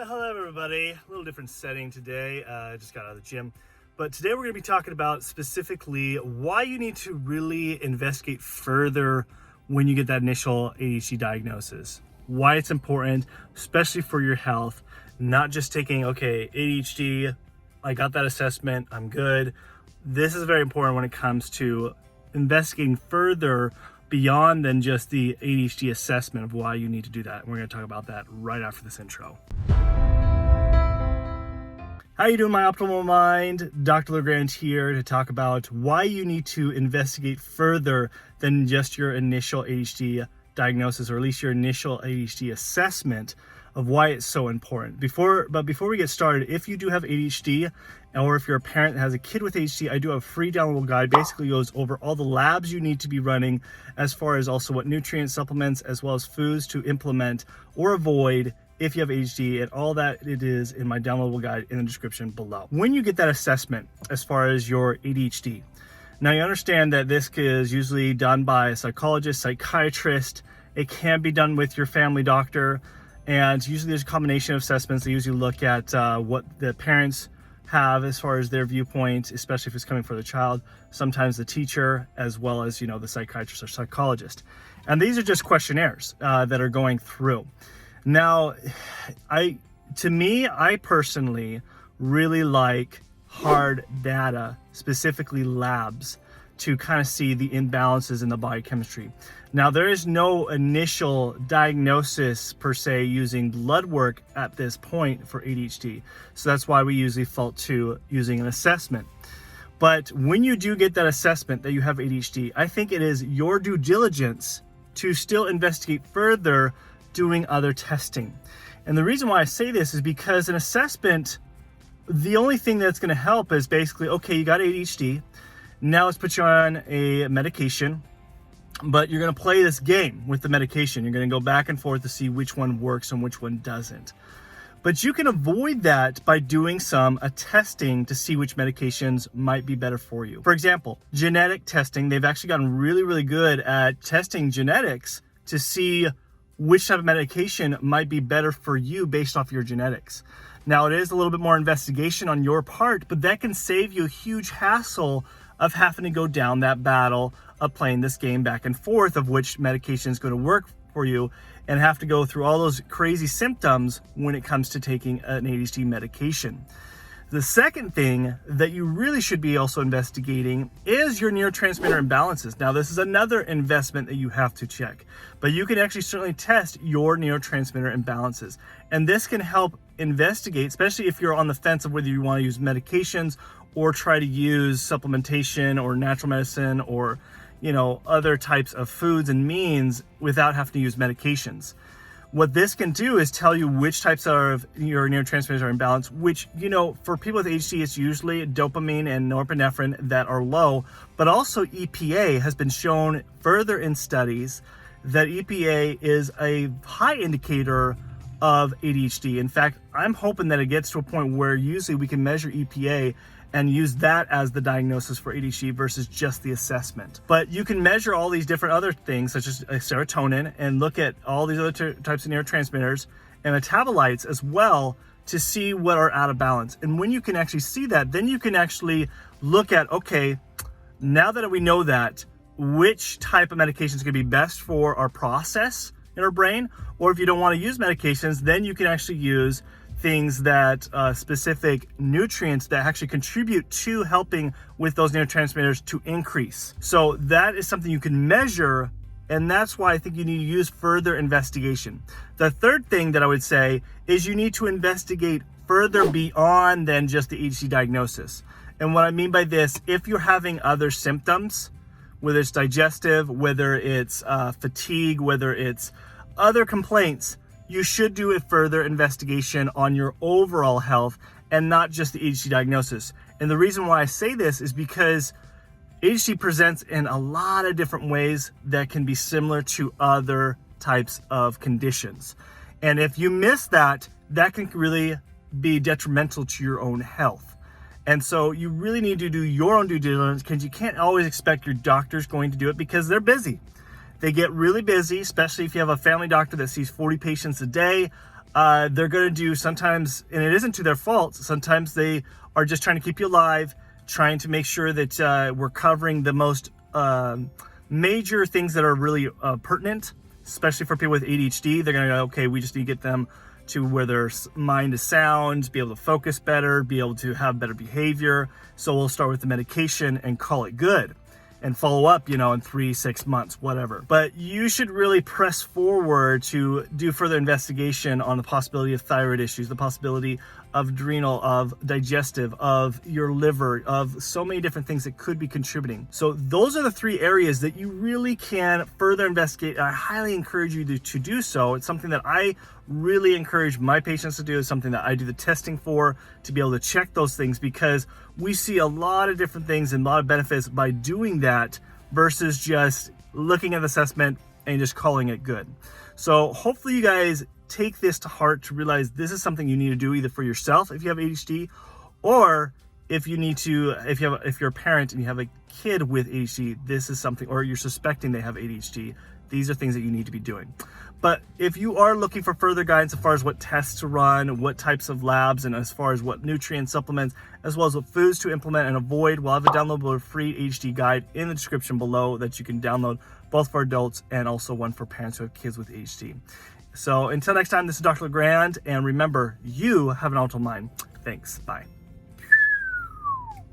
Hello everybody, a little different setting today. I just got out of the gym. But today we're going to be talking about specifically why you need to really investigate further when you get that initial ADHD diagnosis. Why it's important, especially for your health, not just taking, okay, ADHD, I got that assessment, I'm good. This is very important when it comes to investigating further beyond than just the ADHD assessment of why you need to do that. And we're going to talk about that right after this intro. How you doing, my optimal mind? Dr. LeGrand here to talk about why you need to investigate further than just your initial ADHD diagnosis, or at least your initial ADHD assessment of why it's so important. Before we get started, if you do have ADHD, or if you're a parent that has a kid with ADHD, I do have a free downloadable guide. Basically goes over all the labs you need to be running, as far as also what nutrient supplements, as well as foods to implement or avoid if you have ADHD, and all that it is in my downloadable guide in the description below. When you get that assessment as far as your ADHD, now you understand that this is usually done by a psychologist, psychiatrist. It can be done with your family doctor, and usually there's a combination of assessments. They usually look at what the parents have as far as their viewpoint, especially if it's coming for the child, sometimes the teacher, as well as, the psychiatrist or psychologist. And these are just questionnaires that are going through. Now, I personally really like hard data, specifically labs, to kind of see the imbalances in the biochemistry. Now, there is no initial diagnosis per se using blood work at this point for ADHD. So that's why we usually default to using an assessment. But when you do get that assessment that you have ADHD, I think it is your due diligence to still investigate further doing other testing. And the reason why I say this is because an assessment, the only thing that's going to help is basically, okay, you got ADHD, now let's put you on a medication, but you're going to play this game with the medication. You're going to go back and forth to see which one works and which one doesn't. But you can avoid that by doing some testing to see which medications might be better for you. For example, genetic testing. They've actually gotten really, really good at testing genetics to see which type of medication might be better for you based off your genetics. Now, it is a little bit more investigation on your part, but that can save you a huge hassle of having to go down that battle of playing this game back and forth of which medication is going to work for you, and have to go through all those crazy symptoms when it comes to taking an ADHD medication. The second thing that you really should be also investigating is your neurotransmitter imbalances. Now, this is another investment that you have to check, but you can actually certainly test your neurotransmitter imbalances. And this can help investigate, especially if you're on the fence of whether you want to use medications or try to use supplementation or natural medicine or, other types of foods and means without having to use medications. What this can do is tell you which types of your neurotransmitters are imbalanced, which, for people with ADHD, it's usually dopamine and norepinephrine that are low, but also EPA has been shown further in studies that EPA is a high indicator of ADHD. In fact, I'm hoping that it gets to a point where usually we can measure EPA and use that as the diagnosis for ADHD versus just the assessment. But you can measure all these different other things, such as serotonin, and look at all these other types of neurotransmitters and metabolites as well to see what are out of balance. And when you can actually see that, then you can actually look at, okay, now that we know that, which type of medication is going to be best for our process in our brain, or if you don't want to use medications, then you can actually use things that specific nutrients that actually contribute to helping with those neurotransmitters to increase. So that is something you can measure, and that's why I think you need to use further investigation. The third thing that I would say is you need to investigate further beyond than just the ADHD diagnosis. And what I mean by this, if you're having other symptoms, whether it's digestive, whether it's fatigue, whether it's other complaints, you should do a further investigation on your overall health and not just the ADHD diagnosis. And the reason why I say this is because ADHD presents in a lot of different ways that can be similar to other types of conditions. And if you miss that, that can really be detrimental to your own health. And so you really need to do your own due diligence, because you can't always expect your doctor's going to do it because they're busy. They get really busy, especially if you have a family doctor that sees 40 patients a day. they're going to do sometimes, and it isn't to their fault, sometimes they are just trying to keep you alive, trying to make sure that we're covering the most major things that are really pertinent, especially for people with ADHD. They're going to go, okay, we just need to get them to where their mind is sound, be able to focus better, be able to have better behavior. So we'll start with the medication and call it good and follow up, in 3-6 months, whatever. But you should really press forward to do further investigation on the possibility of thyroid issues, the possibility of adrenal, of digestive, of your liver, of so many different things that could be contributing. So those are the 3 areas that you really can further investigate. I highly encourage you to do so. It's something that I really encourage my patients to do. It's something that I do the testing for, to be able to check those things, because we see a lot of different things and a lot of benefits by doing that versus just looking at the assessment and just calling it good. So hopefully you guys take this to heart, to realize this is something you need to do either for yourself if you have ADHD, or if you're a parent and you have a kid with ADHD, this is something, or you're suspecting they have ADHD, these are things that you need to be doing. But if you are looking for further guidance as far as what tests to run, what types of labs, and as far as what nutrient supplements, as well as what foods to implement and avoid, we'll have a downloadable free ADHD guide in the description below that you can download, both for adults and also one for parents who have kids with ADHD. So until next time, this is Dr. LeGrand, and remember, you have an optimal mind. Thanks. Bye.